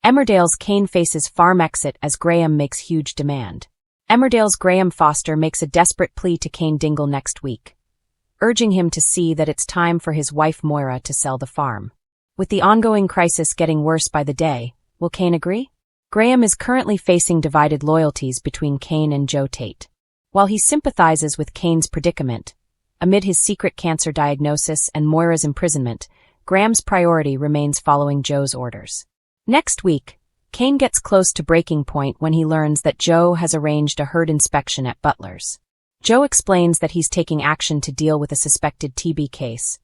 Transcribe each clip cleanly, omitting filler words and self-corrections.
Emmerdale's Cain faces farm exit as Graham makes huge demand. Emmerdale's Graham Foster makes a desperate plea to Cain Dingle next week, urging him to see that it's time for his wife Moira to sell the farm. With the ongoing crisis getting worse by the day, will Cain agree? Graham is currently facing divided loyalties between Cain and Joe Tate. While he sympathizes with Cain's predicament, amid his secret cancer diagnosis and Moira's imprisonment, Graham's priority remains following Joe's orders. Next week, Cain gets close to breaking point when he learns that Joe has arranged a herd inspection at Butler's. Joe explains that he's taking action to deal with a suspected TB case,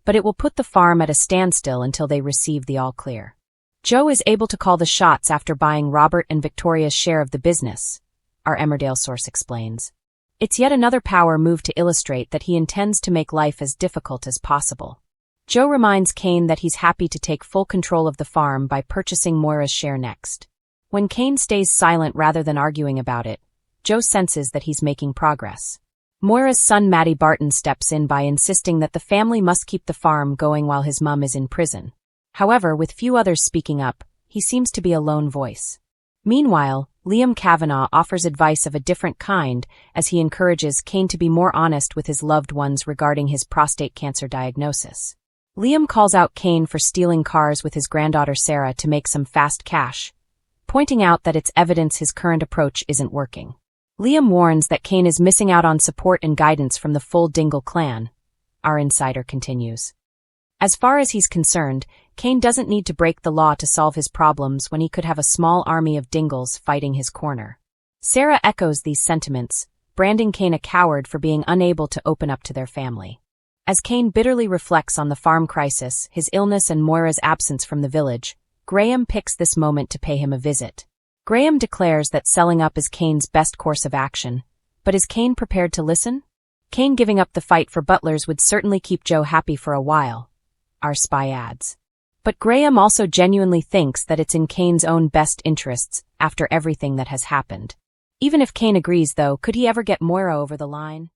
but it will put the farm at a standstill until they receive the all-clear. Joe is able to call the shots after buying Robert and Victoria's share of the business, our Emmerdale source explains. It's yet another power move to illustrate that he intends to make life as difficult as possible. Joe reminds Cain that he's happy to take full control of the farm by purchasing Moira's share next. When Cain stays silent rather than arguing about it, Joe senses that he's making progress. Moira's son Matty Barton steps in by insisting that the family must keep the farm going while his mum is in prison. However, with few others speaking up, he seems to be a lone voice. Meanwhile, Liam Kavanagh offers advice of a different kind as he encourages Cain to be more honest with his loved ones regarding his prostate cancer diagnosis. Liam calls out Cain for stealing cars with his granddaughter Sarah to make some fast cash, pointing out that it's evidence his current approach isn't working. Liam warns that Cain is missing out on support and guidance from the full Dingle clan, our insider continues. As far as he's concerned, Cain doesn't need to break the law to solve his problems when he could have a small army of Dingles fighting his corner. Sarah echoes these sentiments, branding Cain a coward for being unable to open up to their family. As Cain bitterly reflects on the farm crisis, his illness and Moira's absence from the village, Graham picks this moment to pay him a visit. Graham declares that selling up is Cain's best course of action, but is Cain prepared to listen? Cain giving up the fight for Butlers would certainly keep Joe happy for a while, our spy adds. But Graham also genuinely thinks that it's in Cain's own best interests after everything that has happened. Even if Cain agrees, though, could he ever get Moira over the line?